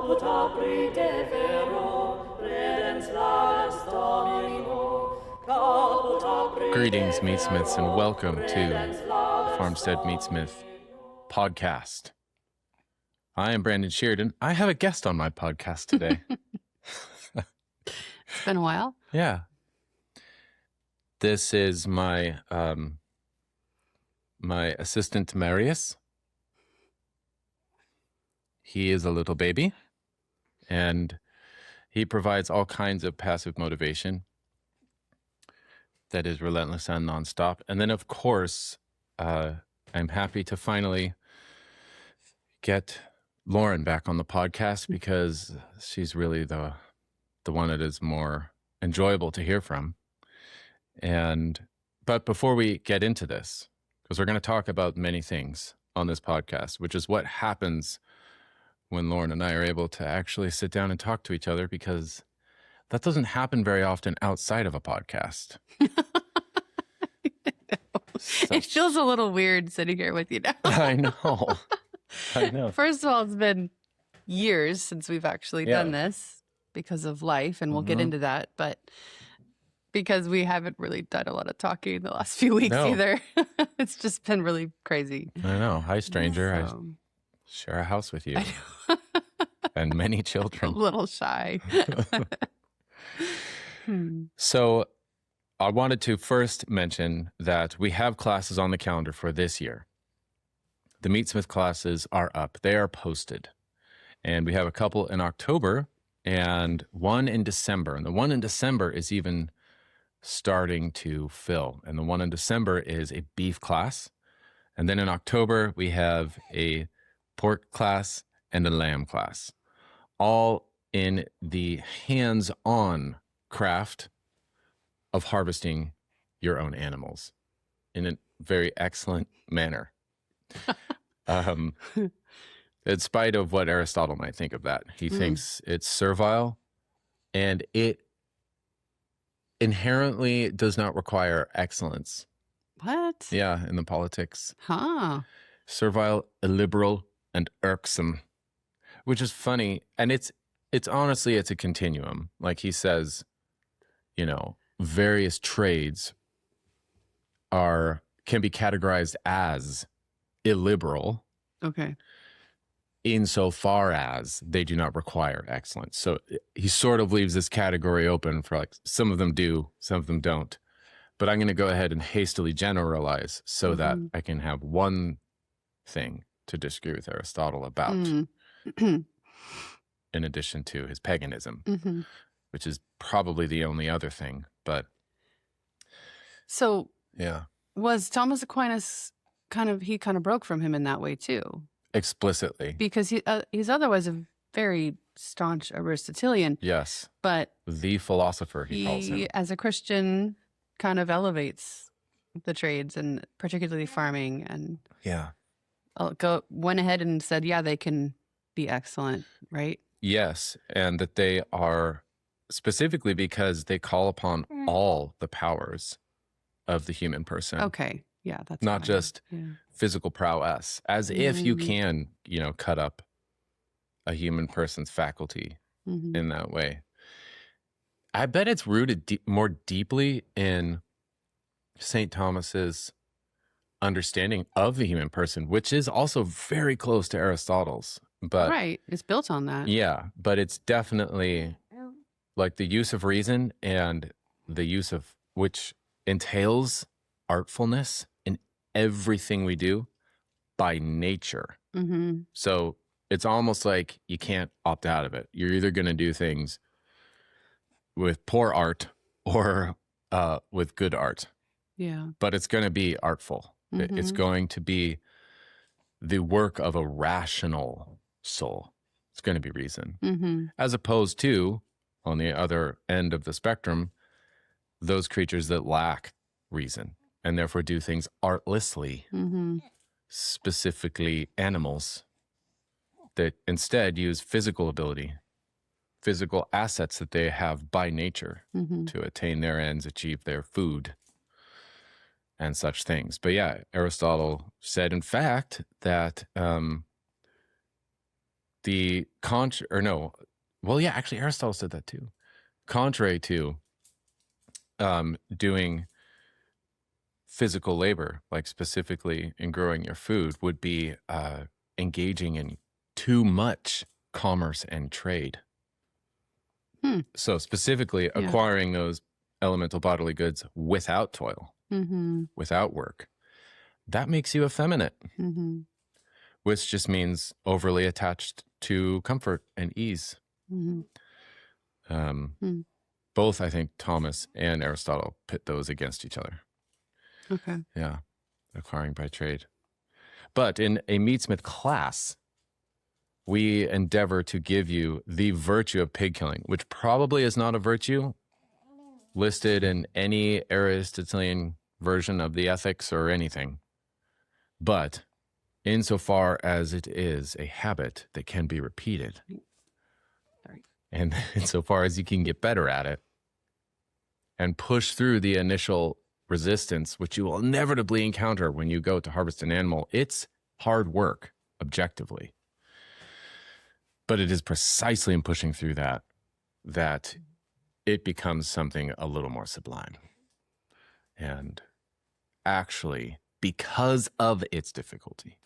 Caput aprite vero, redens laus Domino. Caput aprite Greetings, Meatsmiths, and welcome to redens laus Farmstead Meatsmith podcast. I am Brandon Sheridan. I have a guest on my podcast today. It's been a while. Yeah. This is my my assistant Marius. He is a little baby, and he provides all kinds of passive motivation that is relentless and nonstop. And then, of course, I'm happy to finally get Lauren back on the podcast because she's really the one that is more enjoyable to hear from. But before we get into this, because we're going to talk about many things on this podcast, which is what happens when Lauren and I are able to actually sit down and talk to each other, because that doesn't happen very often outside of a podcast. So, It feels a little weird sitting here with you now. I know. I know. First of all, it's been years since we've actually done this because of life, and we'll get into that. But because we haven't really done a lot of talking the last few weeks either. It's just been really crazy. I know. Hi, stranger. So, I share a house with you and many a children. little shy. So I wanted to first mention that we have classes on the calendar for this year. The Meatsmith classes are up. They are posted. And we have a couple in October and one in December. And the one in December is even starting to fill. And the one in December is a beef class. And then in October, we have a pork class and a lamb class, all in the hands-on craft of harvesting your own animals in a very excellent manner. In spite of what Aristotle might think of that, he thinks it's servile and it inherently does not require excellence. What? Yeah, in the politics. Huh. Servile, illiberal, and irksome, which is funny. And it's honestly, it's a continuum. Like he says, you know, various trades can be categorized as illiberal. Okay. Insofar as they do not require excellence. So he sort of leaves this category open for like, some of them do, some of them don't. But I'm going to go ahead and hastily generalize so that I can have one thing to disagree with Aristotle about, in addition to his paganism, which is probably the only other thing. But So yeah, was Thomas Aquinas kind of broke from him in that way too? explicitly. Because he's otherwise a very staunch Aristotelian. Yes. But The philosopher, he calls him. as a Christian, kind of elevates the trades, and particularly farming, and Yeah. went ahead and said, yeah, they can be excellent, right? Yes, and that they are specifically because they call upon all the powers of the human person. Okay. Yeah, that's Not fine. just Yeah. physical prowess, as if you can, cut up a human person's faculty in that way. I bet it's rooted more deeply in St. Thomas's understanding of the human person, which is also very close to Aristotle's. But Right. It's built on that. yeah, but it's definitely like the use of reason and the use of, which entails artfulness in everything we do by nature. Mm-hmm. So it's almost like you can't opt out of it. You're either going to do things with poor art or with good art, Yeah. but it's going to be artful. It's going to be the work of a rational soul. It's going to be reason, as opposed to, on the other end of the spectrum, those creatures that lack reason and therefore do things artlessly, specifically animals that instead use physical ability, physical assets that they have by nature to attain their ends, achieve their food, and such things. But yeah, Aristotle said, in fact, that the actually Aristotle said that too. Contrary to doing physical labor, like specifically in growing your food, would be engaging in too much commerce and trade. So specifically acquiring those elemental bodily goods without toil, without work, that makes you effeminate, which just means overly attached to comfort and ease. Both, I think, Thomas and Aristotle pit those against each other. Okay. Yeah, acquiring by trade. But in a Meatsmith class, we endeavor to give you the virtue of pig killing, which probably is not a virtue listed in any Aristotelian version of the ethics or anything. But insofar as it is a habit that can be repeated, and insofar as you can get better at it and push through the initial resistance, which you will inevitably encounter when you go to harvest an animal, it's hard work, objectively. But it is precisely in pushing through that it becomes something a little more sublime. And actually, because of its difficulty,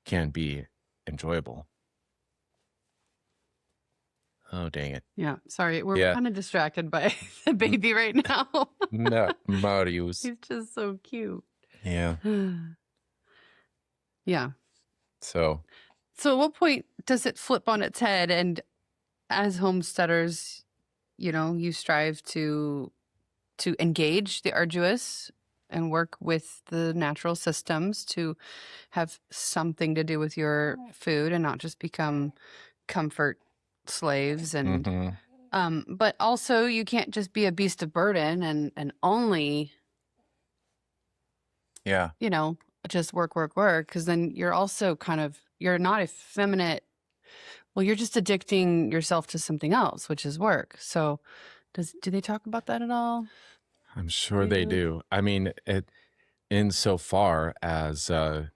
can be enjoyable. Oh, dang it. Yeah, sorry. We're kind of distracted by the baby right now. No, Marius. He's just so cute. Yeah. Yeah. So at what point does it flip on its head? And as homesteaders, you strive to engage the arduous and work with the natural systems to have something to do with your food and not just become comfort slaves. And but also you can't just be a beast of burden and only just work, because then you're also you're not effeminate. Well, you're just addicting yourself to something else, which is work. So do they talk about that at all? I'm sure they do. I mean, insofar as, I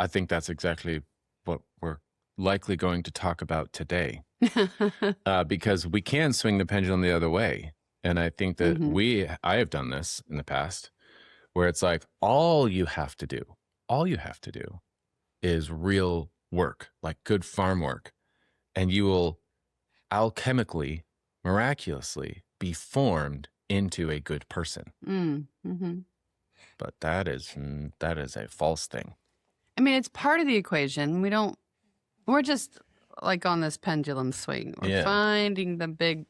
think that's exactly what we're likely going to talk about today. Because we can swing the pendulum the other way. And I think that I have done this in the past, where it's like, all you have to do is real work, like good farm work. And you will alchemically, miraculously be formed into a good person. But that is a false thing. I mean, it's part of the equation. We're just like on this pendulum swing. We're finding the big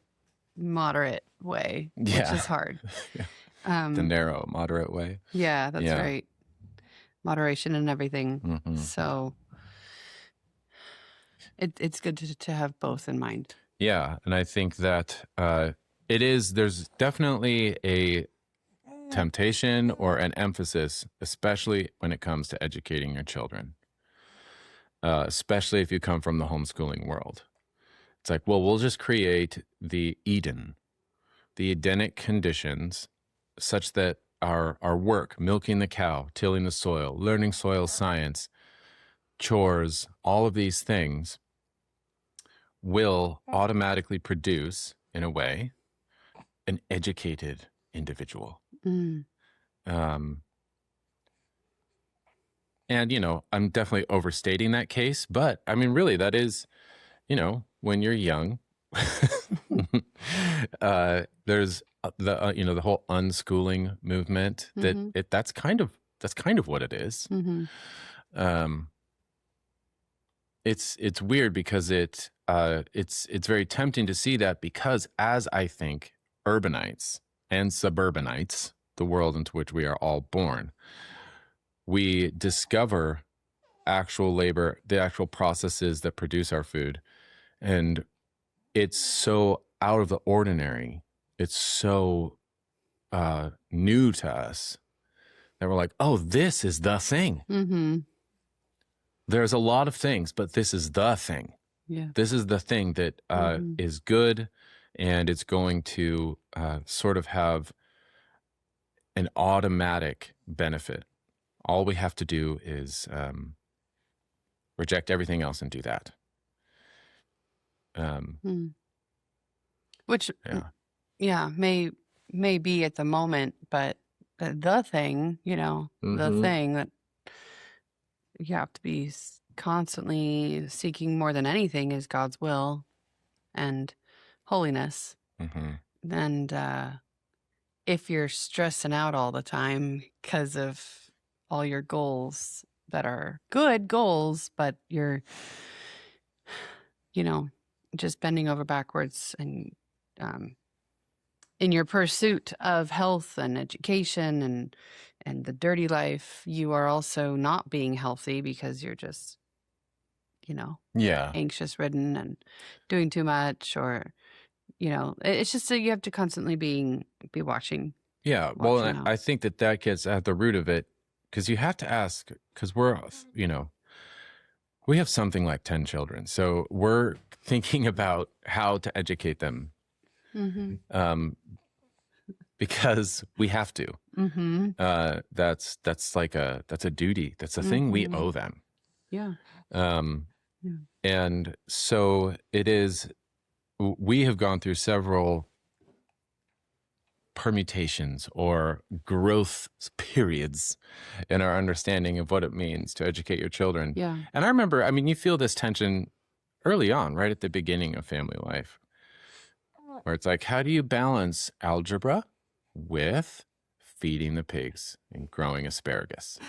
moderate way, which is hard. The narrow, moderate way. Yeah, that's right. Moderation and everything. So it's good to have both in mind. Yeah, and I think that there's definitely a temptation or an emphasis, especially when it comes to educating your children, especially if you come from the homeschooling world. It's like, well, we'll just create the Edenic conditions such that our work, milking the cow, tilling the soil, learning soil science, chores, all of these things will automatically produce, in a way, an educated individual. And, I'm definitely overstating that case, but I mean, really, that is, when you're young, there's the whole unschooling movement that's kind of what it is. It's weird because it's very tempting to see that, because as I think urbanites and suburbanites, the world into which we are all born, we discover actual labor, the actual processes that produce our food. And it's so out of the ordinary. It's so new to us that we're like, oh, this is the thing. There's a lot of things, but this is the thing. Yeah. This is the thing that is good, and it's going to sort of have an automatic benefit. All we have to do is reject everything else and do that. Which, may be at the moment, but the thing, the thing that you have to be constantly seeking more than anything is God's will and holiness. And if you're stressing out all the time because of all your goals that are good goals, but you're, just bending over backwards and in your pursuit of health and education and the dirty life, you are also not being healthy because you're just, anxious ridden and doing too much, or, it's just that you have to constantly be watching. Yeah. Well, I think that gets at the root of it, because you have to ask, because we're, we have something like 10 children. So we're thinking about how to educate them. Because we have to. That's a duty. That's a thing we owe them. Yeah. And so it is, we have gone through several permutations or growth periods in our understanding of what it means to educate your children. Yeah. And I remember, you feel this tension early on, right at the beginning of family life, where it's like, how do you balance algebra with feeding the pigs and growing asparagus?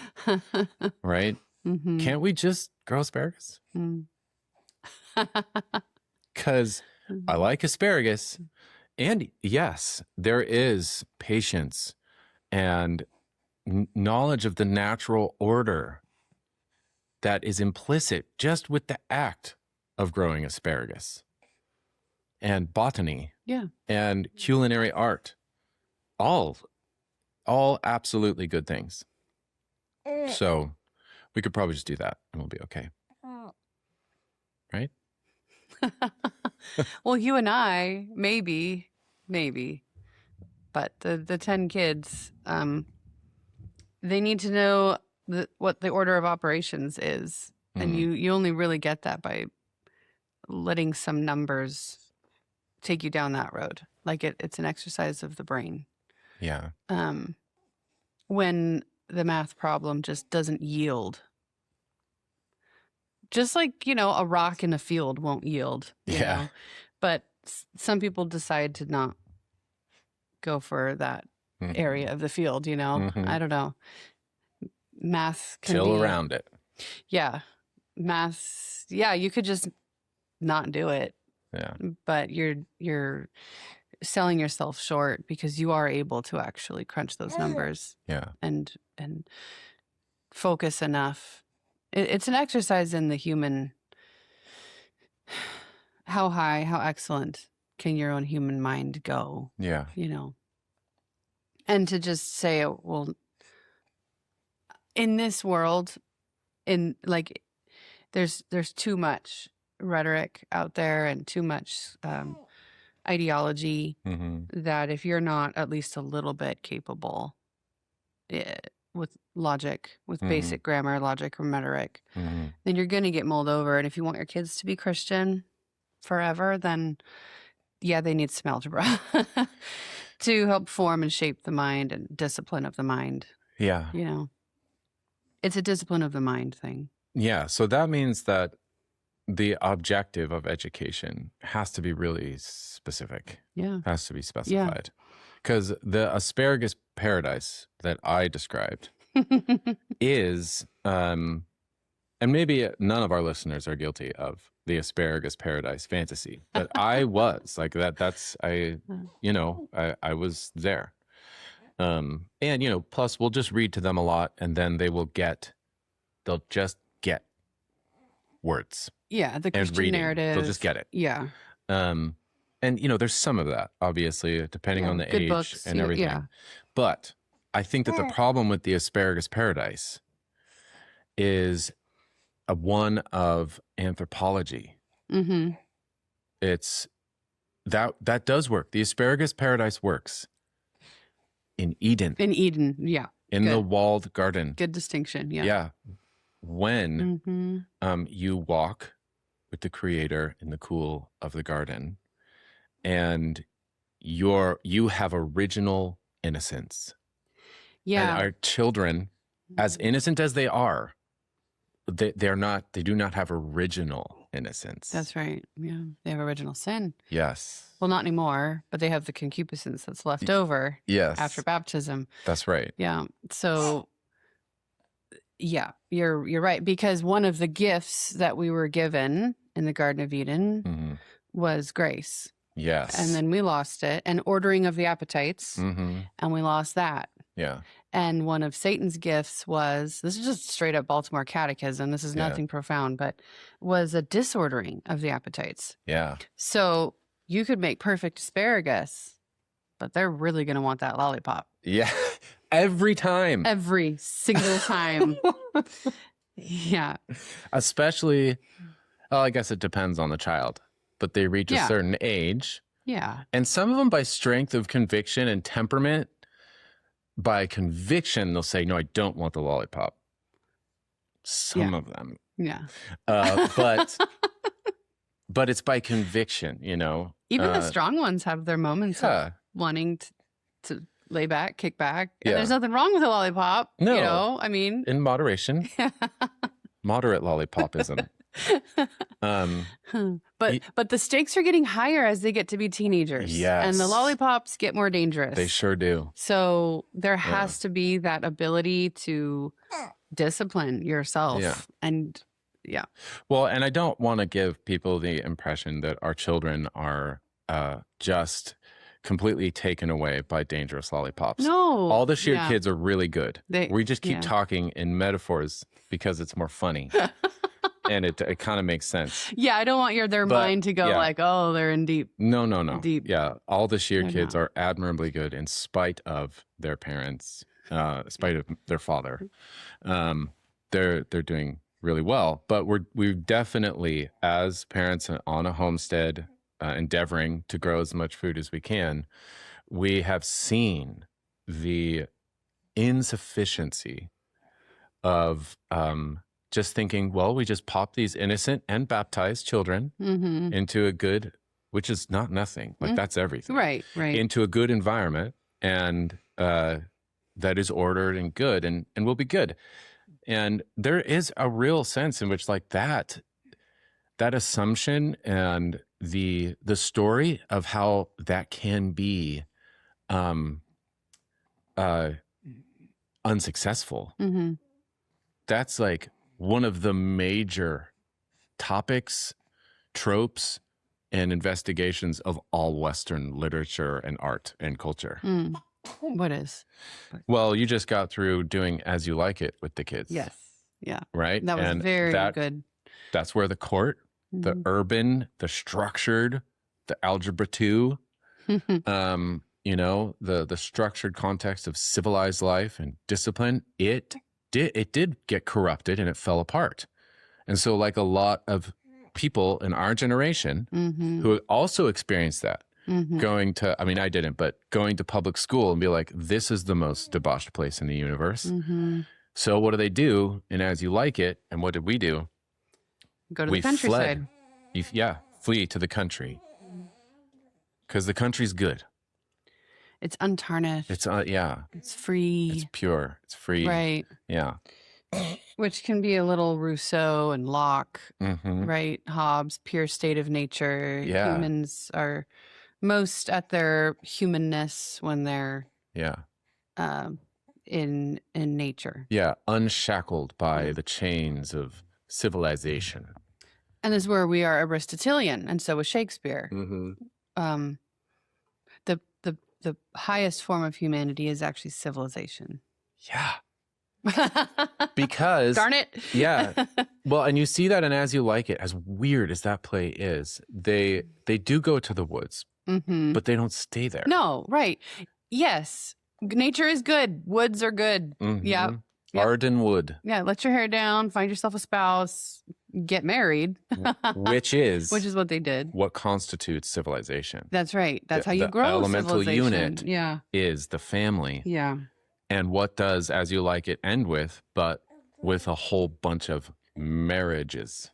Right? Can't we just grow asparagus? Because I like asparagus. And yes, there is patience and knowledge of the natural order that is implicit just with the act of growing asparagus, and botany, and culinary art, all absolutely good things. So we could probably just do that and we'll be okay. Right? Well, you and I, maybe, but the 10 kids, they need to know what the order of operations is. And you only really get that by letting some numbers take you down that road. Like it's an exercise of the brain. Yeah. When the math problem just doesn't yield. Just like, a rock in a field won't yield. You know? But some people decide to not go for that area of the field, I don't know. Math can Till around it. Yeah. Math. Yeah. You could just not do it. Yeah. But you're selling yourself short because you are able to actually crunch those numbers. Yeah. And focus enough. It's an exercise in the human. How high, how excellent can your own human mind go? Yeah. And to just say, well, in this world, there's too much rhetoric out there and too much ideology that if you're not at least a little bit capable with logic, with basic grammar, logic, and rhetoric, then you're going to get mulled over. And if you want your kids to be Christian forever, then they need some algebra to help form and shape the mind and discipline of the mind. Yeah. It's a discipline of the mind thing. Yeah. So that means that the objective of education has to be really specific. Yeah. Has to be specified. Because the Asparagus Paradise that I described is, and maybe none of our listeners are guilty of the Asparagus Paradise fantasy, but I was like that. I was there. And, plus we'll just read to them a lot and then they'll just get words. Yeah. The Christian reading. narrative. They'll just get it. Yeah. And, there's some of that, obviously, depending on the good age books, and everything. Yeah. But I think that the problem with the Asparagus Paradise is one of anthropology. It's that does work. The Asparagus Paradise works in Eden. In Eden, yeah. In the walled garden. Good distinction, yeah. Yeah. when you walk with the Creator in the cool of the garden, and you have original innocence. Yeah. And our children, as innocent as they are, they do not have original innocence. That's right. Yeah. They have original sin. Yes. Well, not anymore, but they have the concupiscence that's left over Yes. after baptism. That's right. Yeah. So yeah, you're right. Because one of the gifts that we were given in the Garden of Eden was grace. Yes. And then we lost it, and ordering of the appetites, and we lost that. Yeah. And one of Satan's gifts was, this is just straight up Baltimore catechism, this is nothing profound, but was a disordering of the appetites. Yeah. So you could make perfect asparagus, but they're really going to want that lollipop. Yeah. Every time. Every single time. Yeah. Especially, well, I guess it depends on the child, but they reach a certain age. Yeah. And some of them, by strength of conviction and temperament, by conviction, they'll say, no, I don't want the lollipop. Some of them. Yeah. But it's by conviction, you know. Even the strong ones have their moments of wanting to lay back, kick back. And there's nothing wrong with a lollipop. No. You know, I mean. In moderation. Moderate lollipopism. But the stakes are getting higher as they get to be teenagers. Yes. And the lollipops get more dangerous. They sure do. So there has to be that ability to discipline yourself. Yeah. And Well, and I don't want to give people the impression that our children are just completely taken away by dangerous lollipops. no. All the sheer kids are really good. We just keep yeah. talking in metaphors because it's more funny. And it kind of makes sense. Yeah, I don't want their mind to go like, oh, they're in deep. No. Deep. Yeah, all the sheer They're kids not. are admirably good in spite of their parents, in spite of their father. They're doing really well. But we definitely, as parents on a homestead, endeavoring to grow as much food as we can, we have seen the insufficiency of just thinking, well, we just pop these innocent and baptized children into a good, which is not nothing, like that's everything. Right. Into a good environment, and that is ordered and good, and will be good. And there is a real sense in which, like, that assumption and the story of how that can be unsuccessful. That's like one of the major topics, tropes, and investigations of all Western literature and art and culture. What is? Well, you just got through doing As You Like It with the kids. Yes. Yeah. Right? That was And very good. That's where the court, the urban, the structured, the algebra 2, you know, the structured context of civilized life and discipline, it did get corrupted and it fell apart. And so, like a lot of people in our generation who also experienced that, going to, I mean, I didn't, but going to public school and be like, this is the most debauched place in the universe. So what do they do? And As You Like It, and what did we do? Go to the countryside. Flee to the country. Because the country's good. It's untarnished. It's It's free. It's pure. It's free. Right. Yeah. Which can be a little Rousseau and Locke, Mm-hmm. right? Hobbes, pure state of nature. Yeah. Humans are most at their humanness when they're in nature. Yeah. Unshackled by the chains of civilization. And this is where we are Aristotelian, and so was Shakespeare. The highest form of humanity is actually civilization. Yeah. Because Darn it. Yeah. Well, and you see that in As You Like It, as weird as that play is, they do go to the woods, but they don't stay there. No, right. Yes. Nature is good. Woods are good. Yeah. Arden Wood. Yeah. Let your hair down, find yourself a spouse, get married. which is what they did. What constitutes civilization. That's right. That's how you the grow elemental civilization. unit is the family. Yeah. And what does As You Like It end with? But with a whole bunch of marriages.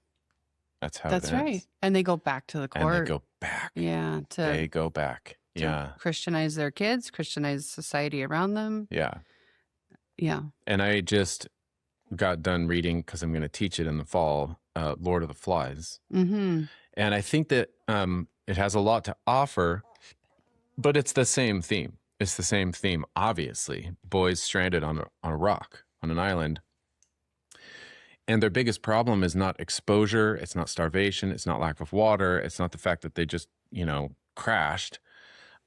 That's how That's it ends. right. And they go back to the court. And they go back. Yeah. They go back. Yeah. Christianize their kids, Christianize society around them. Yeah. Yeah. And I just got done reading, because I'm going to teach it in the fall, Lord of the Flies. Mm-hmm. And I think that it has a lot to offer, but it's the same theme. It's the same theme, obviously. Boys stranded on a rock, on an island. And their biggest problem is not exposure. It's not starvation. It's not lack of water. It's not the fact that they just, crashed.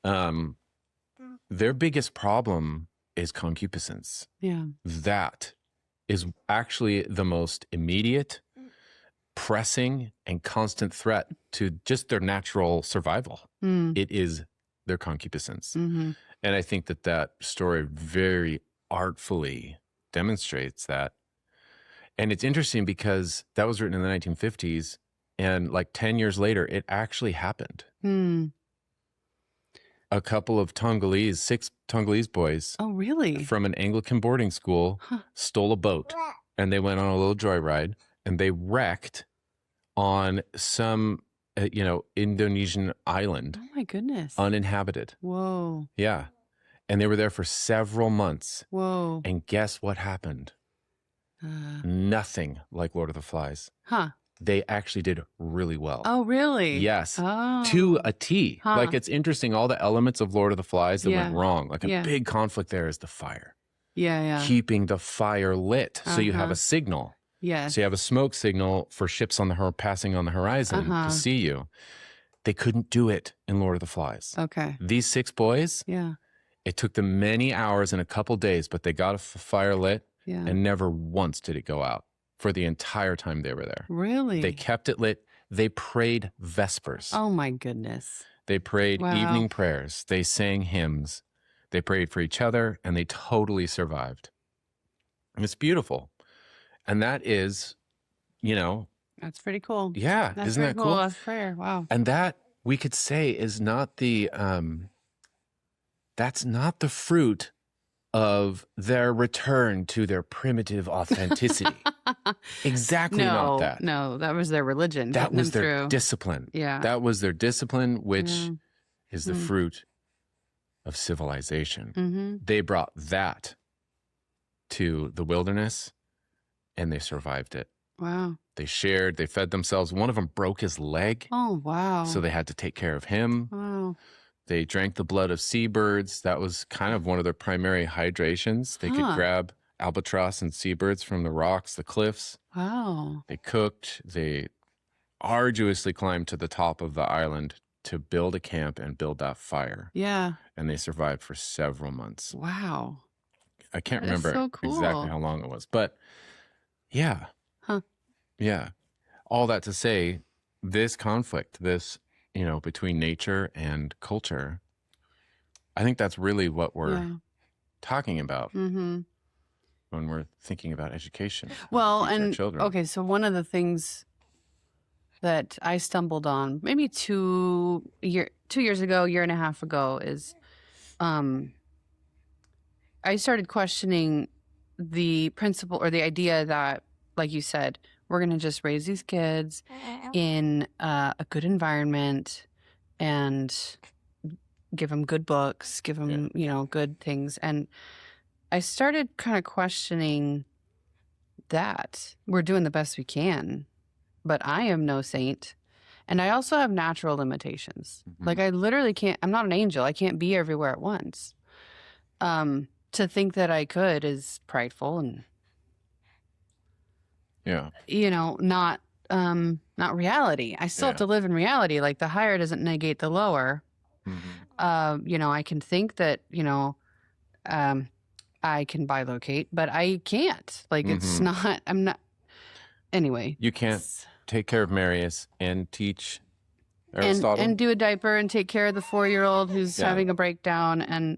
Their biggest problem is concupiscence. Yeah. That is actually the most immediate, pressing, and constant threat to just their natural survival. It is their concupiscence. Mm-hmm. And I think that story very artfully demonstrates that. And it's interesting because that was written in the 1950s, and like 10 years later, it actually happened. A couple of six Tongolese boys Oh, really? from an Anglican boarding school stole a boat, and they went on a little joyride, and they wrecked on some, Indonesian island, Oh, my goodness. uninhabited. Whoa. Yeah. And they were there for several months. Whoa. And guess what happened? Nothing like Lord of the Flies. Huh. They actually did really well. Oh, really? Yes. Oh. To a T. Huh. Like, it's interesting, all the elements of Lord of the Flies that went wrong. Like, a Yeah. big conflict there is the fire. Yeah. Keeping the fire lit. So you have a signal. Yes. So you have a smoke signal for ships passing on the horizon to see you. They couldn't do it in Lord of the Flies. Okay. These 6 boys, Yeah. it took them many hours and a couple days, but they got a fire lit. Yeah. And never once did it go out for the entire time they were there. Really? They kept it lit. They prayed Vespers. Oh, my goodness. They prayed Wow. evening prayers. They sang hymns. They prayed for each other, and they totally survived. And it's beautiful. And that is, That's pretty cool. yeah, That's isn't pretty that cool? That's prayer. Wow. And that, we could say, is not that's not the fruit of their return to their primitive authenticity. Exactly not that. No, that was their religion. That was them their through. discipline. Yeah. That was their discipline, which is the Mm. fruit of civilization. Mm-hmm. They brought that to the wilderness, and they survived it. Wow. They shared, they fed themselves. One of them broke his leg, Oh, wow. so they had to take care of him. Wow. They drank the blood of seabirds. That was kind of one of their primary hydrations. They could grab albatross and seabirds from the rocks, the cliffs. Wow. They cooked. They arduously climbed to the top of the island to build a camp and build that fire. Yeah. And they survived for several months. Wow. I can't That is remember so cool. exactly how long it was, but yeah. Huh. Yeah. All that to say, this conflict, between nature and culture, I think that's really what we're talking about Mm-hmm. when we're thinking about education. Well, teaching our and children. okay, so one of the things that I stumbled on maybe 2 years ago, year and a half ago, is I started questioning the principle or the idea that, like you said, we're going to just raise these kids in a good environment and give them good books, give them, good things. And I started kind of questioning that. We're doing the best we can, but I am no saint. And I also have natural limitations. Mhm. Like, I literally can't, I'm not an angel. I can't be everywhere at once. To think that I could is prideful and, Yeah. not reality. I still have to live in reality. Like, the higher doesn't negate the lower. Mhm. I can think that, I can bilocate, but I can't. Like, it's not, I'm not, anyway. You can't take care of Marius and teach Aristotle. And do a diaper and take care of the 4-year-old who's having a breakdown and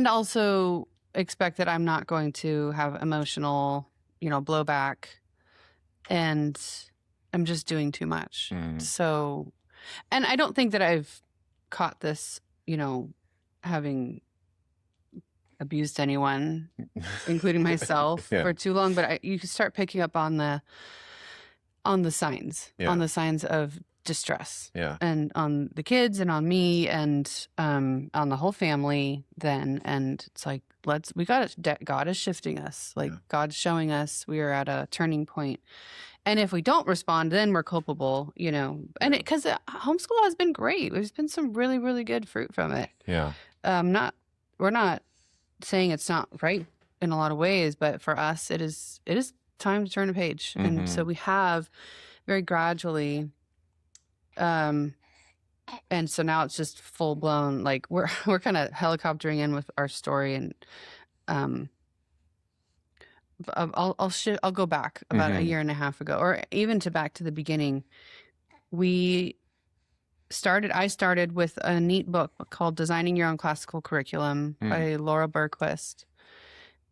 also expect that I'm not going to have emotional, blowback, and I'm just doing too much. So, and I don't think that I've caught this, having abused anyone, including myself, for too long. But you can start picking up on the signs, on the signs of distress, and on the kids and on me and on the whole family. Then, and it's like, God is shifting us. Like God's showing us we are at a turning point. And if we don't respond, then we're culpable, you know. And because homeschool has been great, there's been some really, really good fruit from it. Yeah. We're not saying it's not right in a lot of ways, but for us, it is time to turn a page. Mm-hmm. And so we have very gradually, and so now it's just full blown. Like we're kind of helicoptering in with our story, and I'll go back about a year and a half ago, or even back to the beginning. I started with a neat book called Designing Your Own Classical Curriculum by Laura Berquist.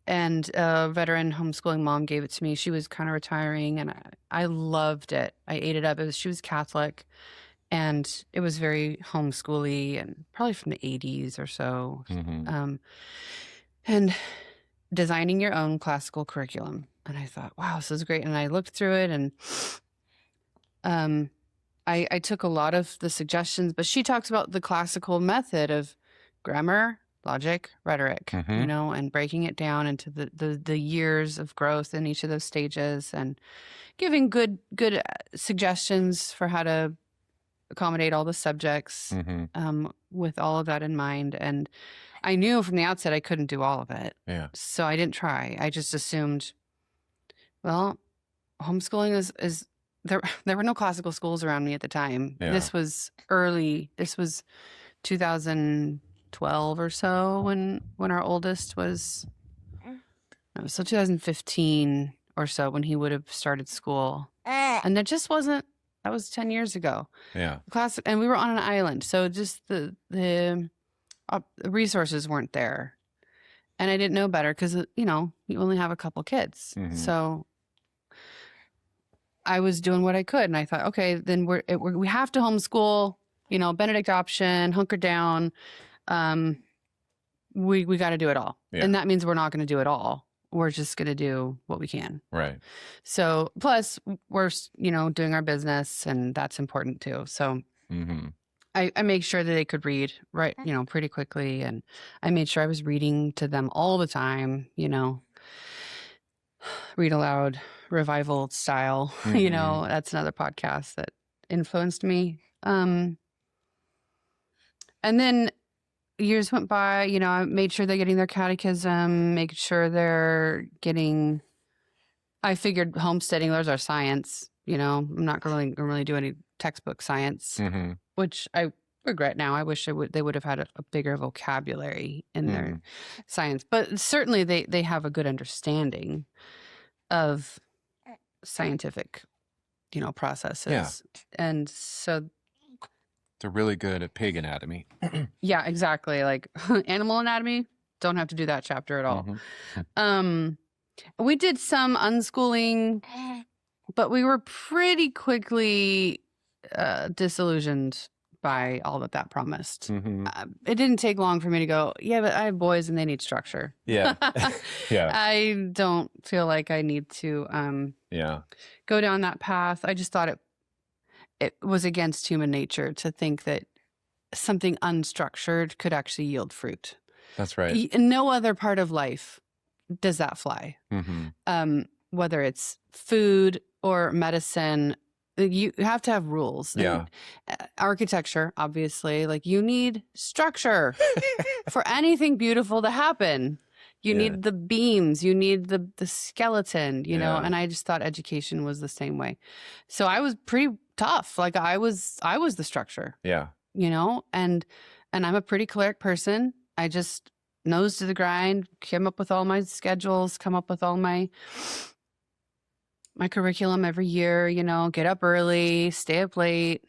And a veteran homeschooling mom gave it to me. She was kind of retiring, and I loved it. I ate it up. She was Catholic, and it was very homeschooly, and probably from the 80s or so. And designing your own classical curriculum. And I thought, wow, this is great. And I looked through it, and I took a lot of the suggestions, but she talks about the classical method of grammar, logic, rhetoric, you know, and breaking it down into the years of growth in each of those stages, and giving good suggestions for how to accommodate all the subjects with all of that in mind. And I knew from the outset I couldn't do all of it. Yeah. So I didn't try. I just assumed, well, homeschooling is there were no classical schools around me at the time. Yeah. This was 2012 or so when our oldest was, so 2015 or so when he would have started school. And there just wasn't, that was 10 years ago. Yeah. And we were on an island. So just the resources weren't there. And I didn't know better because, you know, you only have a couple kids. So I was doing what I could. And I thought, okay, then we have to homeschool, you know, Benedict option, hunker down. We got to do it all. Yeah. And that means we're not going to do it all. We're just going to do what we can. Right. So plus we're, you know, doing our business, and that's important too. So I made sure that they could read, right, you know, pretty quickly. And I made sure I was reading to them all the time, you know, read aloud, revival style, you know, that's another podcast that influenced me. And then years went by, you know, I made sure they're getting their catechism, make sure they're getting, I figured homesteading, there's our science, you know, I'm not going to really do any textbook science, which I regret now. I wish they would have had a bigger vocabulary in their science, but certainly they have a good understanding of scientific, you know, processes. Yeah. And so they're really good at pig anatomy. Yeah, exactly. Like animal anatomy, don't have to do that chapter at all. We did some unschooling, but we were pretty quickly disillusioned by all that promised. It didn't take long for me to go, yeah, but I have boys and they need structure. Yeah. Yeah. I don't feel like I need to go down that path. I just thought it was against human nature to think that something unstructured could actually yield fruit. That's right. No other part of life does that fly. Whether it's food or medicine, you have to have rules. Yeah. Architecture, obviously, like you need structure for anything beautiful to happen. You need the beams, you need the skeleton, you know, and I just thought education was the same way. So I was pretty tough. Like I was the structure. Yeah. You know, and I'm a pretty choleric person. I just nose to the grind, came up with all my schedules, come up with all my curriculum every year, you know, get up early, stay up late.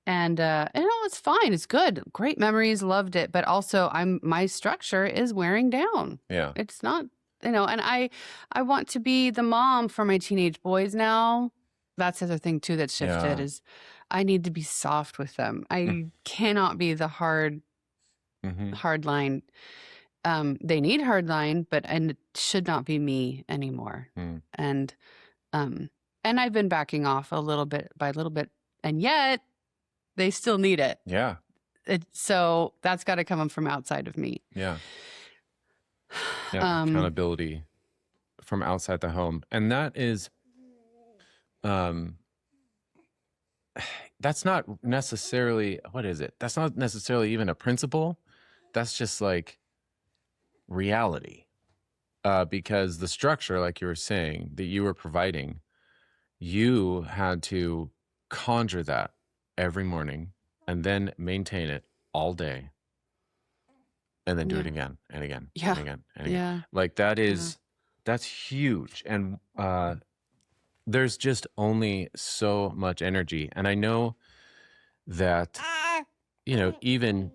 And you know, it's fine. It's good. Great memories. Loved it. But also my structure is wearing down. Yeah. It's not, you know, and I want to be the mom for my teenage boys now. That's the other thing too that shifted is I need to be soft with them. I cannot be the hard line. they need hardline, and it should not be me anymore. And I've been backing off a little bit by little bit, and yet they still need it. Yeah. So that's got to come from outside of me. Yeah. Yeah. Accountability from outside the home. And that is, that's not necessarily, what is it? That's not necessarily even a principle. That's just like reality. Because the structure, like you were saying, that you were providing, you had to conjure that every morning and then maintain it all day. And then do it again and again and again and again. Yeah. Like that's huge. And there's just only so much energy. And I know that, even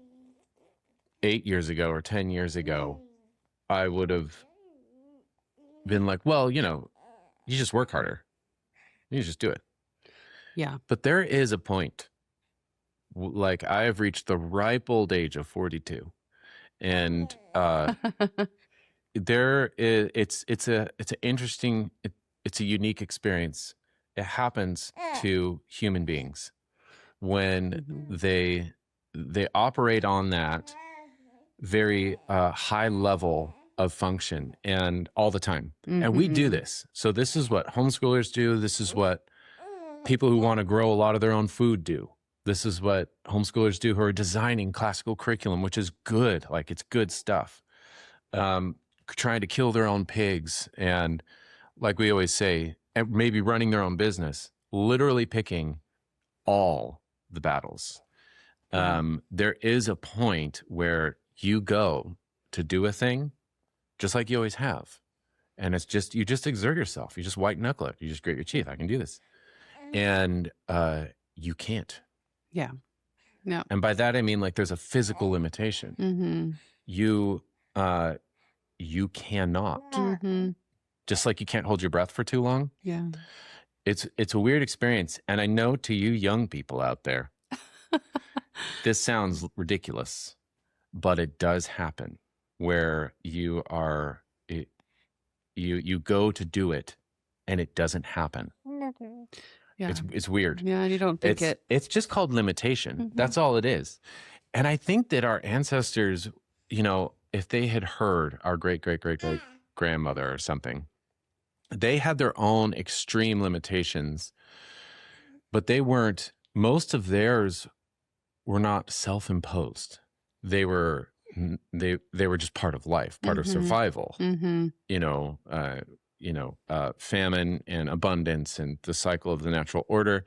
8 years ago or 10 years ago, I would have been like, well, you just work harder. You just do it. Yeah. But there is a point, like I have reached the ripe old age of 42. And it's a unique experience. It happens to human beings when they operate on that very high level of function and all the time. And we do this. So this is what homeschoolers do. This is what people who want to grow a lot of their own food do. This is what homeschoolers do who are designing classical curriculum, which is good. Like, it's good stuff. Trying to kill their own pigs. And like we always say, maybe running their own business, literally picking all the battles. There is a point where you go to do a thing just like you always have. And it's just, you just exert yourself. You just white knuckle it. You just grit your teeth. I can do this. And you can't. Yeah. No. And by that, I mean, like, there's a physical limitation. You cannot. Just like you can't hold your breath for too long. Yeah. It's a weird experience. And I know, to you young people out there, this sounds ridiculous, but it does happen where you go to do it and it doesn't happen. Yeah. It's weird. Yeah, and you don't think it's just called limitation. That's all it is. And I think that our ancestors, if they had heard our great grandmother or something, they had their own extreme limitations, but most of theirs were not self-imposed. They were just part of life, part of survival. Famine and abundance and the cycle of the natural order,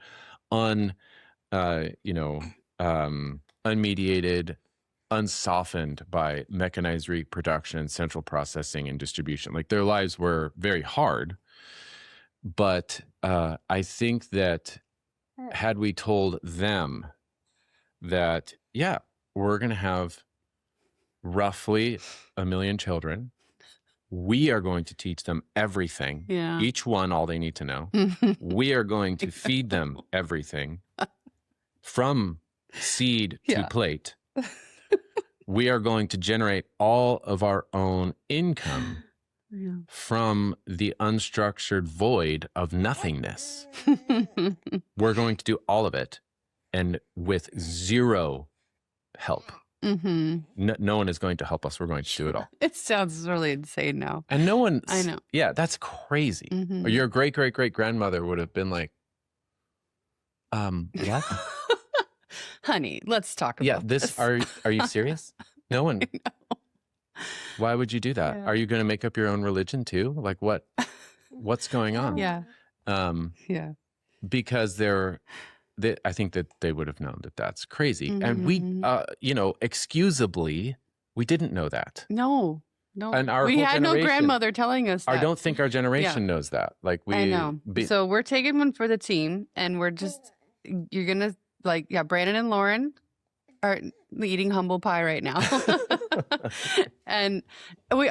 unmediated, unsoftened by mechanized reproduction, central processing, and distribution. Like, their lives were very hard. But I think that had we told them that, we're going to have roughly 1 million children, we are going to teach them everything, each one all they need to know. We are going to feed them everything from seed to plate. We are going to generate all of our own income from the unstructured void of nothingness. We're going to do all of it, and with zero help. No one is going to help us. We're going to do it all. It sounds really insane now. And no one, I know. Yeah, that's crazy. Or your great grandmother would have been like, what? Honey, let's talk about this. Are you serious? No one. Why would you do that? Yeah. Are you going to make up your own religion too? Like, what's going on? Yeah. Because I think that they would have known that that's crazy. And we, excusably, we didn't know that. No. And we had no grandmother telling us that. I don't think our generation knows that. Like, I know. So we're taking one for the team, and we're just, you're going to, Brandon and Lauren are eating humble pie right now. And we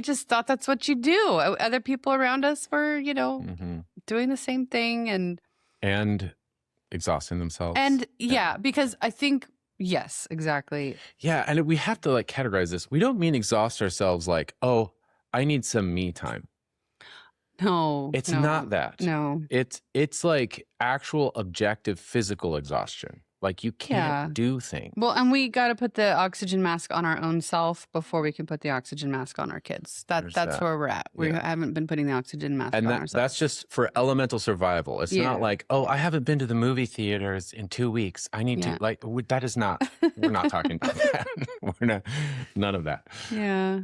just thought that's what you do. Other people around us were, doing the same thing and exhausting themselves. And because I think Yes, exactly. Yeah, and we have to like categorize this. We don't mean exhaust ourselves like, oh, I need some me time. No, It's no, not that. no. It's like actual objective physical exhaustion. Like you Yeah. can't do things. Well, and we got to put the oxygen mask on our own self before we can put the oxygen mask on our kids. That's that. where we're at. We Yeah. haven't been putting the oxygen mask And on that, ourselves. that's just for elemental survival. It's Yeah. not like, oh, I haven't been to the movie theaters in 2 weeks. I need Yeah. to like, that is not, we're not talking about that. We're not, none of that. Yeah.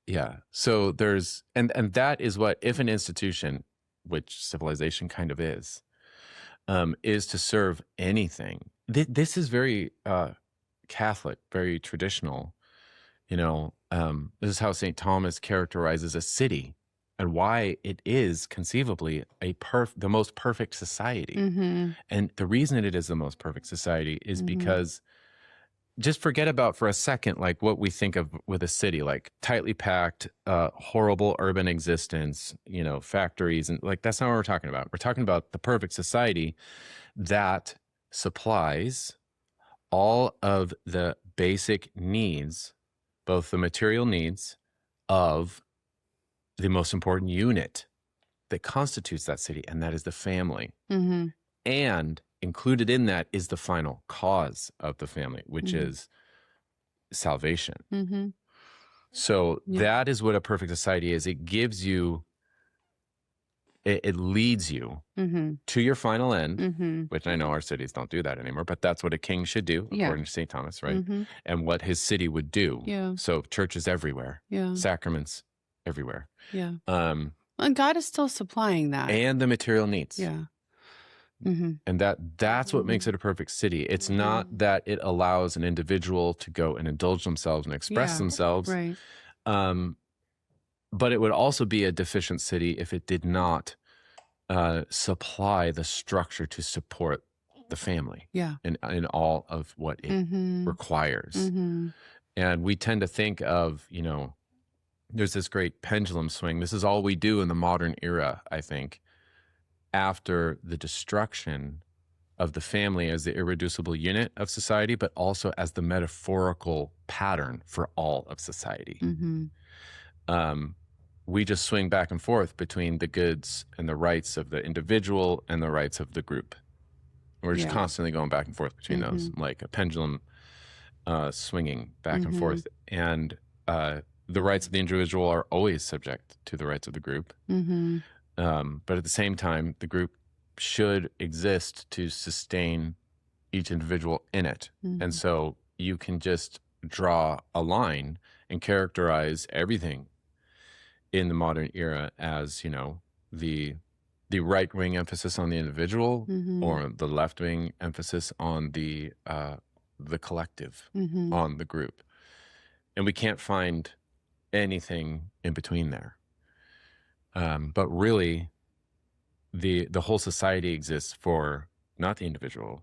Yeah. So there's, and that is what, if an institution, which civilization kind of is to serve anything. This is very Catholic, very traditional. You know, this is how St. Thomas characterizes a city and why it is conceivably the most perfect society. Mm-hmm. And the reason it is the most perfect society is Mm-hmm. because just forget about for a second, like what we think of with a city, like tightly packed, horrible urban existence, you know, factories. And like, that's not what we're talking about. We're talking about the perfect society that supplies all of the basic needs, both the material needs of the most important unit that constitutes that city, and that is the family. Mm-hmm. And included in that is the final cause of the family, which Mm-hmm. is salvation. Mm-hmm. So Yeah. that is what a perfect society is. It gives you, it leads you Mm-hmm. to your final end, Mm-hmm. which I know our cities don't do that anymore, but that's what a king should do, Yeah. according to St. Thomas, right? Mm-hmm. And what his city would do. Yeah. So churches everywhere, Yeah. sacraments everywhere, Yeah. And God is still supplying that. and the material needs. Yeah. Mm-hmm. And that's what makes it a perfect city. It's not that it allows an individual to go and indulge themselves and express Yeah. themselves. Right. But it would also be a deficient city if it did not supply the structure to support the family. Yeah. in all of what it Mm-hmm. requires. Mm-hmm. And we tend to think of, you know, there's this great pendulum swing. This is all we do in the modern era, I think, after the destruction of the family as the irreducible unit of society, but also as the metaphorical pattern for all of society. Mm-hmm. We just swing back and forth between the goods and the rights of the individual and the rights of the group. We're just Yeah. constantly going back and forth between those, like a pendulum swinging back and forth. And the rights of the individual are always subject to the rights of the group. Mm-hmm. But at the same time, the group should exist to sustain each individual in it. Mm-hmm. And so you can just draw a line and characterize everything in the modern era as, you know, the right-wing emphasis on the individual, Mm-hmm. or the left-wing emphasis on the collective, Mm-hmm. on the group. And we can't find anything in between there. But really, the whole society exists for not the individual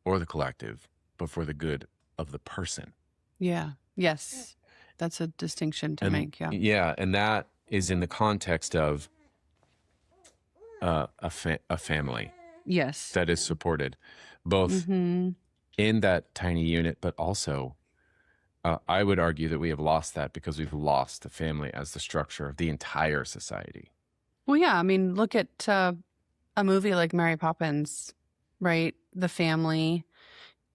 or the collective, but for the good of the person. Yeah. Yes. That's a distinction to make. Yeah. Yeah, and that is in the context of a family Yes. that is supported, both Mm-hmm. in that tiny unit, but also I would argue that we have lost that because we've lost the family as the structure of the entire society. Well, yeah. I mean, look at a movie like Mary Poppins, right? The family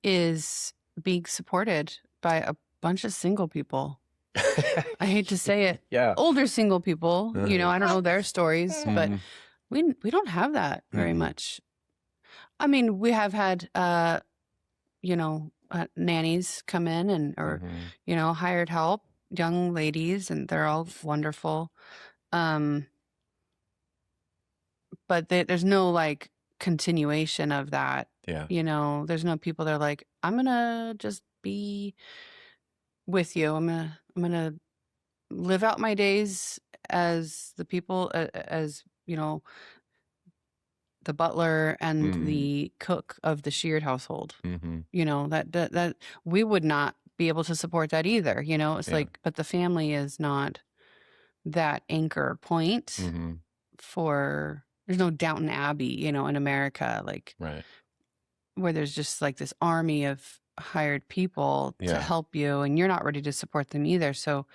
is being supported by a bunch of single people. I hate to say it. Yeah. Older single people, you know, I don't know their stories, but Mhm. we don't have that very Mhm. much. I mean, we have had, you know, nannies come in or, Mhm. you know, hired help, young ladies, and they're all wonderful. But there's no like continuation of that. Yeah. You know, there's no people that are like, I'm going to just be with you. I'm going to live out my days as the people, as, you know, the butler and Mm. the cook of the Sheard household. Mhm. You know, that we would not be able to support that either. You know, it's Yeah. like, but the family is not that anchor point Mhm. for, there's no Downton Abbey, you know, in America. Like Right. where there's just like this army of hired people to Yeah. help you, and you're not ready to support them either. So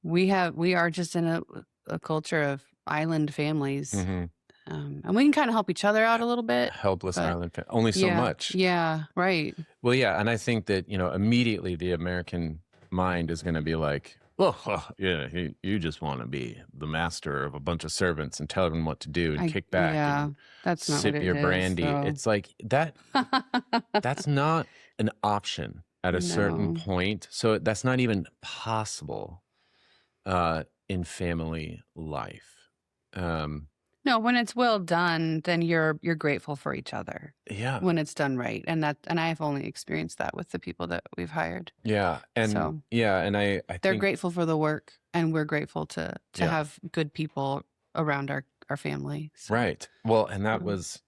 we are just in a culture of island families, Mm-hmm. and we can kind of help each other out a little bit. Helpless But island only so yeah, much. yeah, right. Well, yeah, and I think that, immediately the American mind is going to be like, oh, yeah, you just want to be the master of a bunch of servants and tell them what to do and kick back Yeah, and that's not what sip it your is, brandy. though. It's like that's not an option at a certain No. point. So that's not even possible in family life. No, when it's well done, then you're grateful for each other Yeah. when it's done right. And I've only experienced that with the people that we've hired. Yeah. And So and I they're think grateful for the work, and we're grateful to Yeah. have good people around our family. So, right. Well, and that was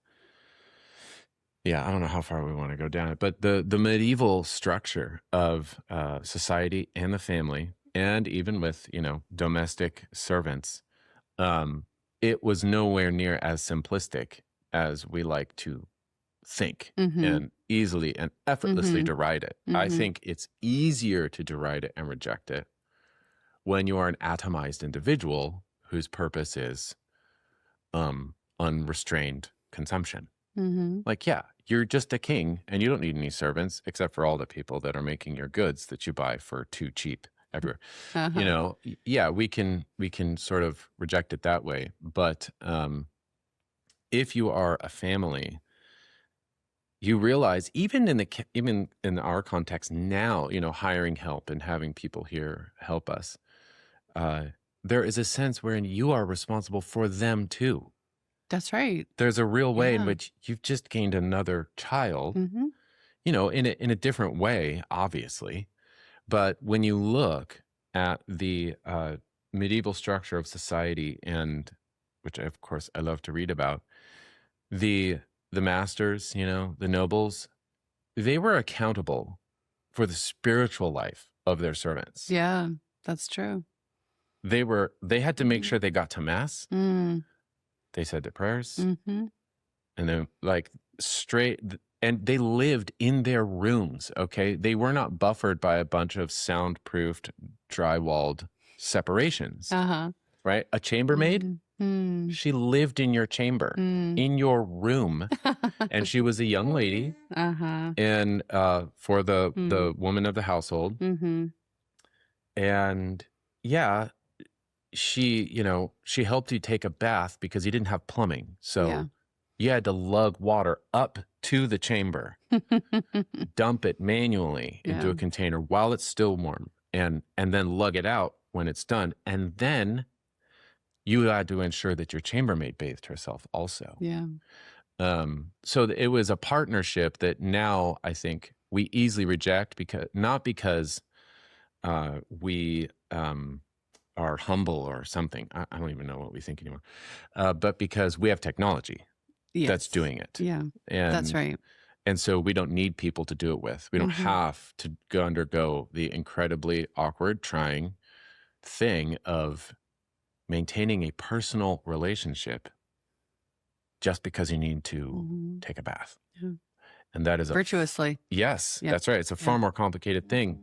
I don't know how far we want to go down it, but the medieval structure of society and the family, and even with, domestic servants, it was nowhere near as simplistic as we like to think and easily and effortlessly deride it. I think it's easier to deride it and reject it when you are an atomized individual whose purpose is unrestrained consumption. Like, yeah, you're just a king and you don't need any servants except for all the people that are making your goods that you buy for too cheap everywhere. Yeah, we can sort of reject it that way. But if you are a family, you realize even in our context now, hiring help and having people here help us, there is a sense wherein you are responsible for them too. That's right. There's a real way in Yeah. which you've just gained another child, in a different way, obviously. But when you look at the medieval structure of society, and which of course I love to read about, the masters, the nobles, they were accountable for the spiritual life of their servants. Yeah, that's true. They had to make sure they got to mass. They said their prayers, and then straight, and they lived in their rooms. Okay, they were not buffered by a bunch of soundproofed, drywalled separations. Right, a chambermaid. She lived in your chamber, in your room, and she was a young lady, and for the woman of the household, and yeah. She helped you take a bath because you didn't have plumbing. So you had to lug water up to the chamber, dump it manually into a container while it's still warm, and then lug it out when it's done. And then you had to ensure that your chambermaid bathed herself also. Yeah. So it was a partnership that now I think we easily reject, not because we are humble or something. I don't even know what we think anymore. But because we have technology that's doing it. Yeah, that's right. And so we don't need people to do it with. We don't have to undergo the incredibly awkward, trying thing of maintaining a personal relationship just because you need to take a bath. And that is virtuously. Yes, that's right. It's a far more complicated thing.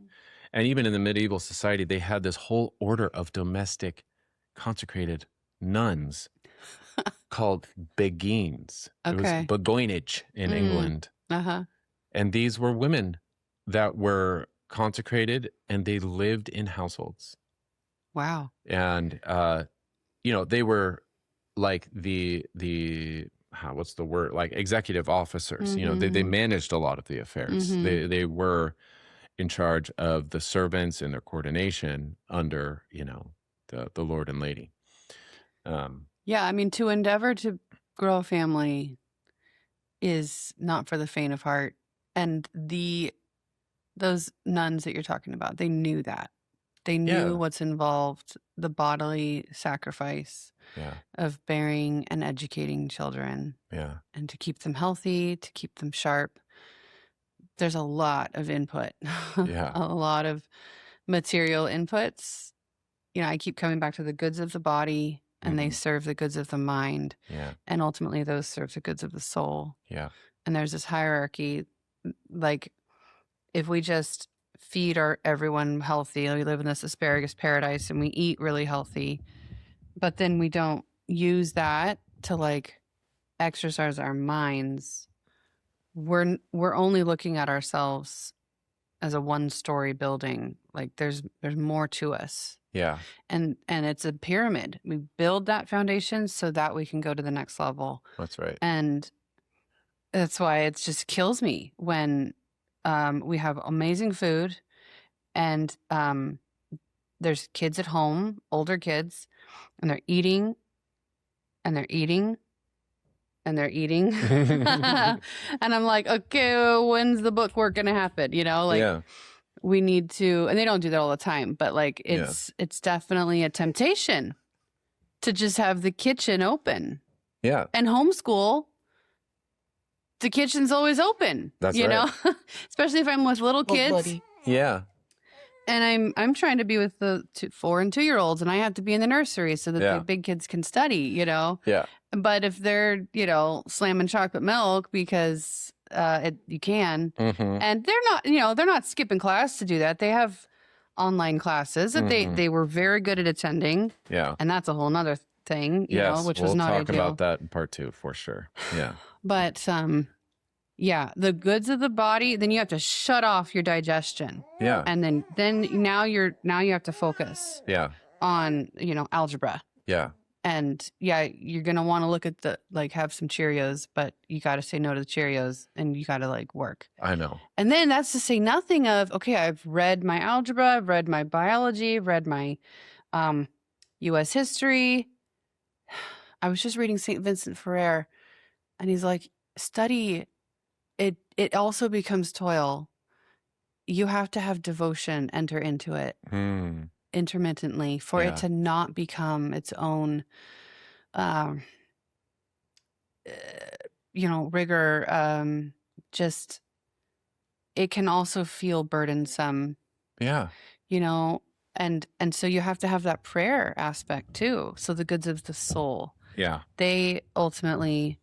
And even in the medieval society, they had this whole order of domestic consecrated nuns called beguines. It was beguinage in England. And these were women that were consecrated, and they lived in households. Wow. And, they were like the what's the word? Like executive officers. They managed a lot of the affairs. They were in charge of the servants and their coordination under, the Lord and Lady. Yeah, I mean, to endeavor to grow a family is not for the faint of heart. And those nuns that you're talking about, they knew that. They knew what's involved, the bodily sacrifice of bearing and educating children. Yeah. And to keep them healthy, to keep them sharp. There's a lot of input, a lot of material inputs. I keep coming back to the goods of the body, and they serve the goods of the mind. Yeah. And ultimately those serve the goods of the soul. Yeah. and there's this hierarchy. Like, if we just feed everyone healthy, we live in this asparagus paradise and we eat really healthy, but then we don't use that to like exercise our minds, we're only looking at ourselves as a one-story building. Like there's more to us. Yeah. And it's a pyramid. We build that foundation so that we can go to the next level. That's right. And that's why it just kills me when we have amazing food and there's kids at home, older kids, and they're eating and they're eating and they're eating. And I'm like, okay, when's the book work going to happen? You know, like we need to, and they don't do that all the time, but like it's definitely a temptation to just have the kitchen open. Yeah. And homeschool, the kitchen's always open. That's you right. know, especially if I'm with little kids. Yeah. And I'm trying to be with the 4 and 2-year-olds, and I have to be in the nursery so that the big kids can study, you know? Yeah. But if they're, you know, slamming chocolate milk because you can, and they're not, you know, they're not skipping class to do that. They have online classes that they were very good at attending. Yeah. And that's a whole nother thing, you know, which was not ideal. We'll talk about that in part 2 for sure. Yeah. But yeah, the goods of the body, then you have to shut off your digestion. Yeah. And then now you have to focus. Yeah. On, you know, algebra. Yeah. And yeah, you're going to want to look at have some Cheerios, but you got to say no to the Cheerios and you got to like work. I know. And then that's to say nothing of, okay, I've read my algebra, I've read my biology, I've read my U.S. history. I was just reading St. Vincent Ferrer and he's like, study. It also becomes toil. You have to have devotion enter into it intermittently for it to not become its own, you know, rigor. Just, it can also feel burdensome. Yeah. You know, and so you have to have that prayer aspect too. So the goods of the soul. Yeah. They ultimately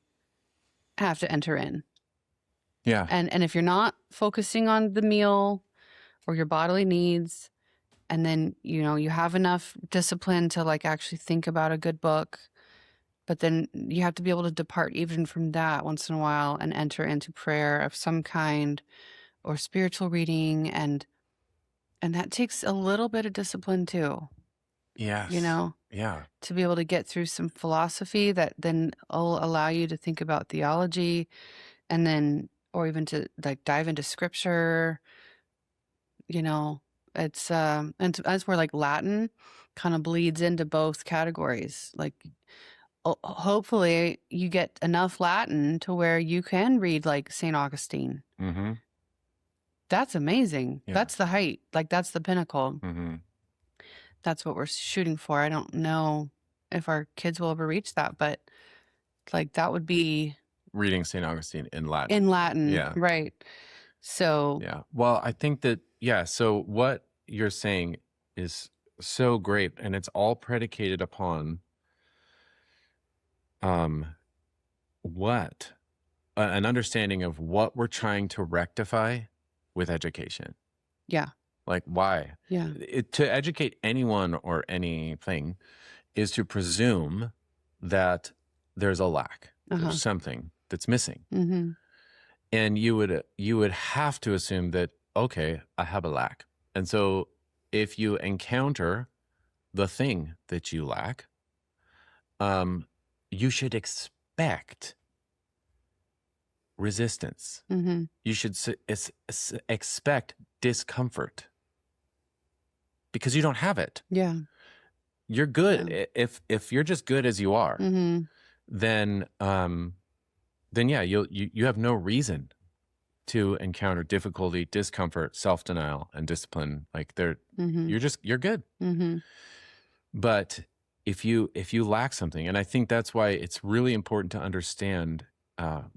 have to enter in. Yeah. And if you're not focusing on the meal or your bodily needs, and then, you know, you have enough discipline to like actually think about a good book, but then you have to be able to depart even from that once in a while and enter into prayer of some kind or spiritual reading. And that takes a little bit of discipline too. Yes. You know? Yeah. To be able to get through some philosophy that then will allow you to think about theology and then, or even to like dive into scripture, you know, it's, and that's where like Latin kind of bleeds into both categories. Like, hopefully you get enough Latin to where you can read like St. Augustine. That's amazing. Yeah. That's the height. Like that's the pinnacle. That's what we're shooting for. I don't know if our kids will ever reach that, but like that would be reading St. Augustine in Latin. In Latin. Yeah. Right. So. Yeah. Well, I think that, so what you're saying is so great. And it's all predicated upon what? An understanding of what we're trying to rectify with education. Yeah. Like why? Yeah. To educate anyone or anything is to presume that there's a lack. There's something that's missing. And you would have to assume that, okay, I have a lack. And so if you encounter the thing that you lack, you should expect resistance. You should expect discomfort because you don't have it. Yeah. You're good. Yeah. If you're just good as you are, then yeah, you have no reason to encounter difficulty, discomfort, self-denial, and discipline. Like you're good. But if you lack something, and I think that's why it's really important to understand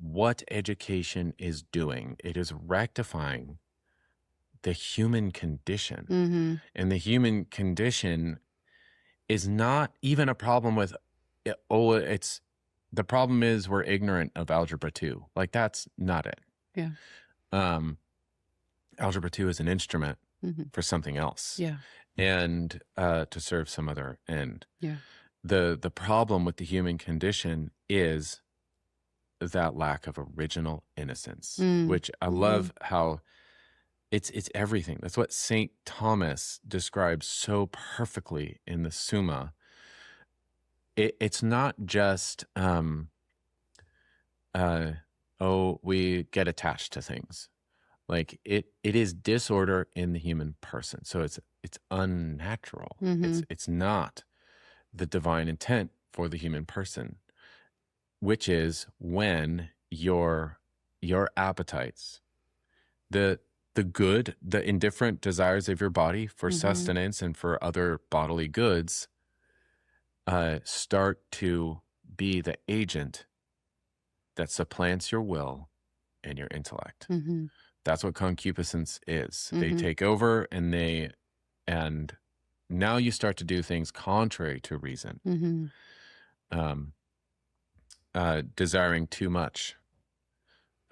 what education is doing. It is rectifying the human condition, and the human condition is not even a problem with the problem is we're ignorant of algebra 2. Like, that's not it. Yeah. Algebra 2 is an instrument Mm-hmm. for something else. Yeah. And to serve some other end. Yeah. The problem with the human condition is that lack of original innocence, which I love how it's everything. That's what St. Thomas describes so perfectly in the Summa. It's not just we get attached to things. Like it is disorder in the human person. So it's unnatural. It's not the divine intent for the human person, which is when your appetites, the good, the indifferent desires of your body for sustenance and for other bodily goods start to be the agent that supplants your will and your intellect. That's what concupiscence is. They take over, and now you start to do things contrary to reason. Desiring too much,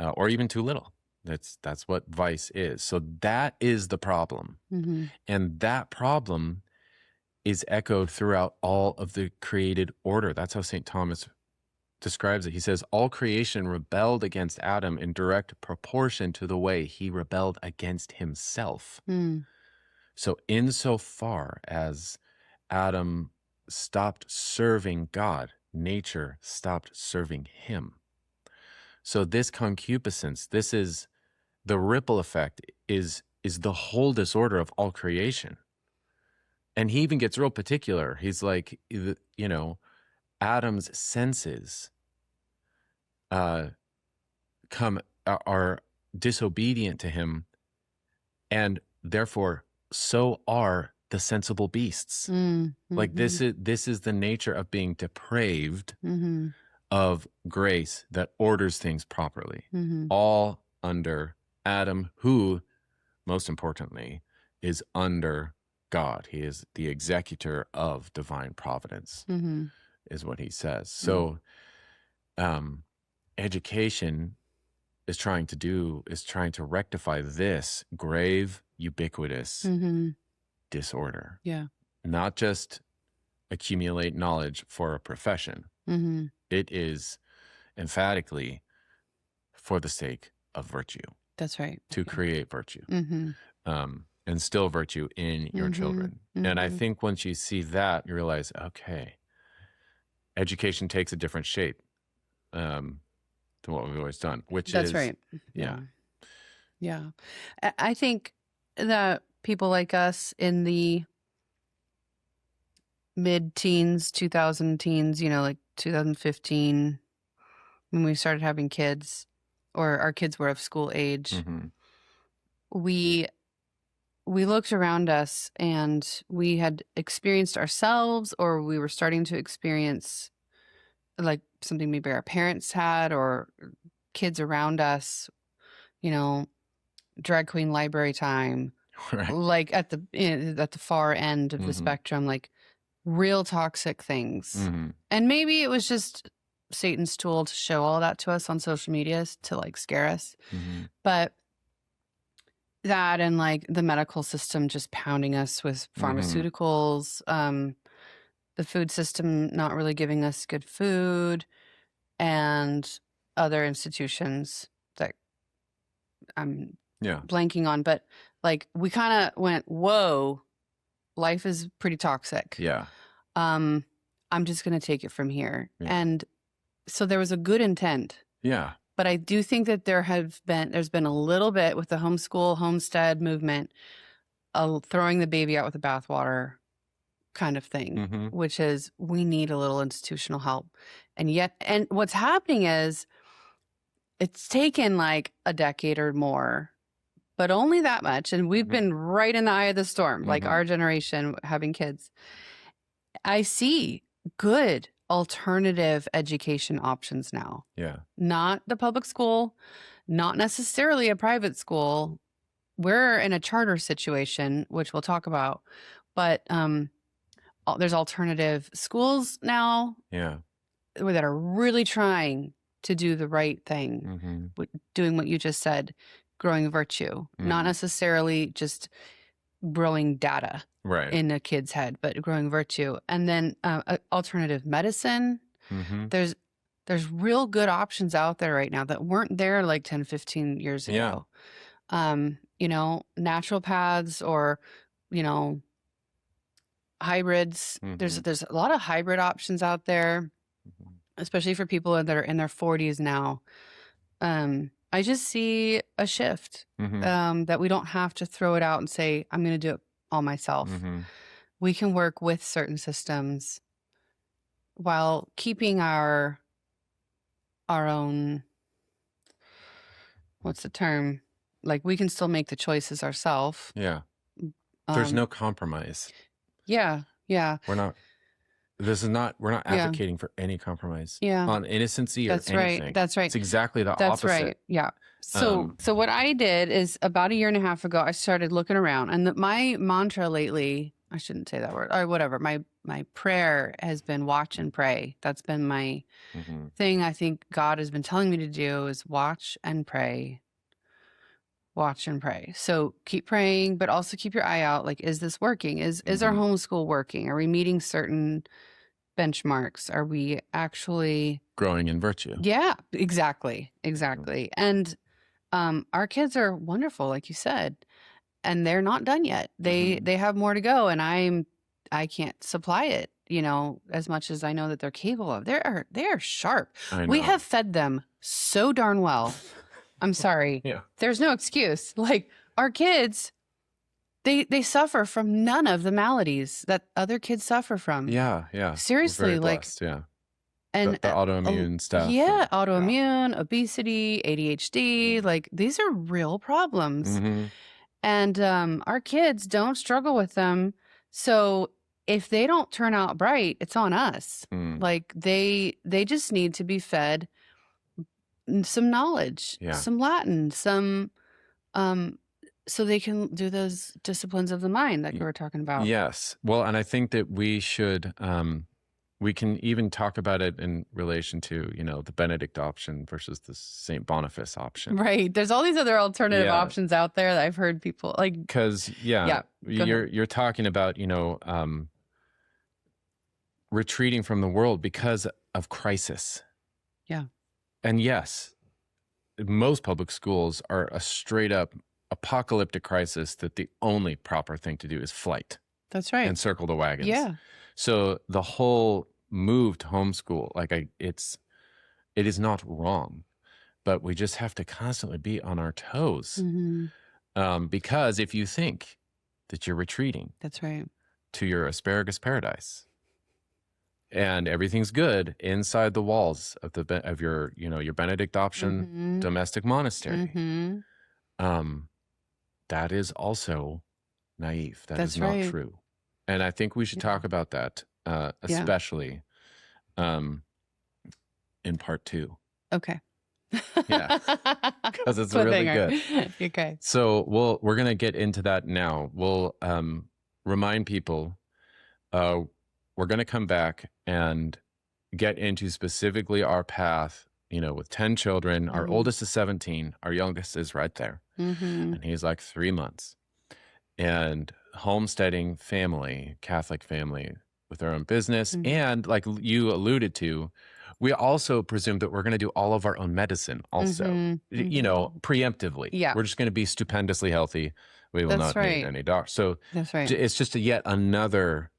or even too little. That's what vice is. So that is the problem. And that problem is echoed throughout all of the created order. That's how St. Thomas describes it. He says, all creation rebelled against Adam in direct proportion to the way he rebelled against himself. So insofar as Adam stopped serving God, nature stopped serving him. So this concupiscence, this is the ripple effect, is the whole disorder of all creation. And he even gets real particular. He's like, Adam's senses are disobedient to him, and therefore so are the sensible beasts. Like this is the nature of being depraved of grace that orders things properly, all under Adam, who, most importantly, is under God. He is the executor of divine providence, is what he says. So education is trying to rectify this grave, ubiquitous disorder. Yeah. Not just accumulate knowledge for a profession. It is emphatically for the sake of virtue. That's right. To create virtue. Instill virtue in your children. And I think once you see that, you realize, okay, education takes a different shape to what we've always done, which That's is... right. Yeah. Yeah. I think that people like us in the mid-teens, 2000 teens, like 2015, when we started having kids, or our kids were of school age, we looked around us and we had experienced ourselves, or we were starting to experience like something maybe our parents had, or kids around us, drag queen library time, Right. like at the far end of the spectrum, like real toxic things. And maybe it was just Satan's tool to show all that to us on social media to like scare us. But that, and like the medical system just pounding us with pharmaceuticals, the food system not really giving us good food, and other institutions that I'm blanking on. But like we kind of went, whoa, life is pretty toxic. Yeah. I'm just going to take it from here. Yeah. And so there was a good intent. Yeah. But I do think that there's been a little bit with the homeschool, homestead movement, throwing the baby out with the bathwater kind of thing, which is we need a little institutional help. And what's happening is it's taken like a decade or more, but only that much. And we've been right in the eye of the storm, like our generation having kids. I see good alternative education options now. Yeah. Not the public school, not necessarily a private school. We're in a charter situation, which we'll talk about, but there's alternative schools now. Yeah. that are really trying to do the right thing, doing what you just said, growing virtue, not necessarily just growing data in a kid's head, but growing virtue. And then alternative medicine. There's real good options out there right now that weren't there like 10, 15 years ago. You know, naturopaths or, you know, hybrids. There's a lot of hybrid options out there, especially for people that are in their 40s now. I just see a shift that we don't have to throw it out and say, I'm going to do it all myself. We can work with certain systems while keeping our own, what's the term? Like, we can still make the choices ourselves. Yeah. There's no compromise. Yeah. Yeah. We're not advocating for any compromise on innocency or anything. Right. That's right. It's exactly the opposite. That's right. Yeah. So what I did is about a year and a half ago, I started looking around, and my mantra lately, I shouldn't say that word or whatever. My prayer has been watch and pray. That's been my thing. I think God has been telling me to do is watch and pray. Watch and pray. So keep praying, but also keep your eye out. Like, is this working? Is our homeschool working? Are we meeting certain benchmarks? Are we actually growing in virtue? Yeah, exactly. And our kids are wonderful, like you said, and they're not done yet. They have more to go, and I can't supply it, you know, as much as I know that they're capable of. They are sharp. We have fed them so darn well. I'm sorry. Yeah. There's no excuse. Like, our kids, they suffer from none of the maladies that other kids suffer from. Yeah, yeah. Seriously, like, blessed, yeah. And the autoimmune stuff. Yeah, autoimmune, obesity, ADHD, like, these are real problems. And our kids don't struggle with them. So if they don't turn out bright, it's on us. Like, they just need to be fed some knowledge, some Latin, some so they can do those disciplines of the mind that you were talking about. Yes. Well, and I think that we should we can even talk about it in relation to, you know, the Benedict option versus the St. Boniface option. Right. There's all these other alternative options out there that I've heard people like, because you're talking about, you know, retreating from the world because of crisis. Yeah. And yes, most public schools are a straight up apocalyptic crisis that the only proper thing to do is flight. That's right. And circle the wagons. Yeah. So the whole move to homeschool, like it is not wrong, but we just have to constantly be on our toes. Because if you think that you're retreating, that's right, to your Asparagus Paradise, and everything's good inside the walls of your, you know, your Benedict option domestic monastery, that is also naive. That's not true. And I think we should talk about that, especially in part 2. Okay. Yeah, because it's really good. Okay. So we're going to get into that now. We'll remind people we're going to come back and get into specifically our path, you know, with 10 children. Our oldest is 17. Our youngest is right there. And he's like 3 months. And homesteading family, Catholic family with their own business. And like you alluded to, we also presume that we're going to do all of our own medicine also, you know, preemptively. Yeah. We're just going to be stupendously healthy. We will not need any doctor. So it's just yet another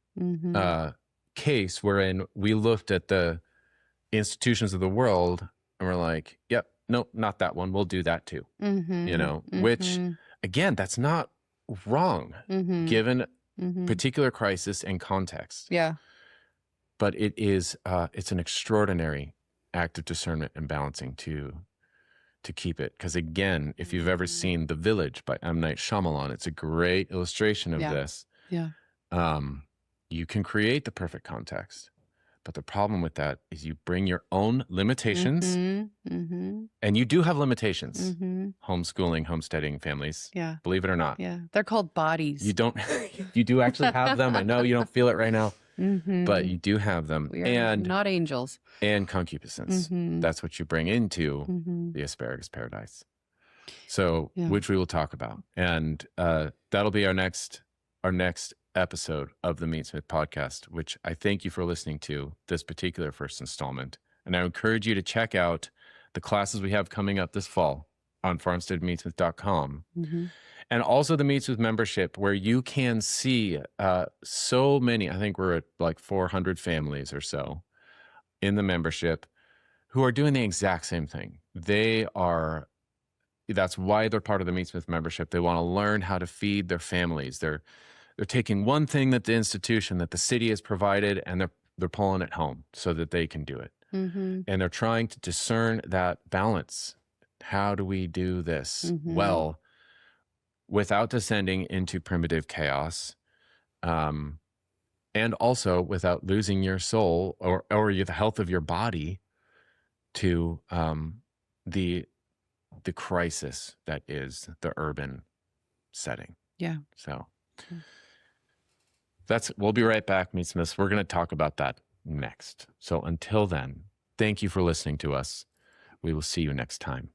case wherein we looked at the institutions of the world and we're like, yep, nope, not that one. We'll do that too. You know, which again, that's not wrong given particular crisis and context. Yeah. But it is, it's an extraordinary act of discernment and balancing to keep it. Because again, if you've ever seen The Village by M. Night Shyamalan, it's a great illustration of this. Yeah. You can create the perfect context, but the problem with that is you bring your own limitations, and you do have limitations. Homeschooling, homesteading families, believe it or not. Yeah, they're called bodies. You don't, you do actually have them. I know you don't feel it right now. but you do have them. We are and not angels. And concupiscence. That's what you bring into the Asparagus Paradise. So, which we will talk about. And that'll be our next episode of the Meatsmith podcast, which I thank you for listening to this particular first installment. And I encourage you to check out the classes we have coming up this fall on farmsteadmeatsmith.com. And also the Meatsmith membership, where you can see so many, I think we're at like 400 families or so in the membership who are doing the exact same thing. That's why they're part of the Meatsmith membership. They want to learn how to feed their families. They're taking one thing that the institution, that the city has provided, and they're pulling it home so that they can do it. And they're trying to discern that balance. How do we do this well without descending into primitive chaos, and also without losing your soul or the health of your body to the crisis that is the urban setting. Yeah. So we'll be right back, Meatsmiths. We're going to talk about that next. So until then, thank you for listening to us. We will see you next time.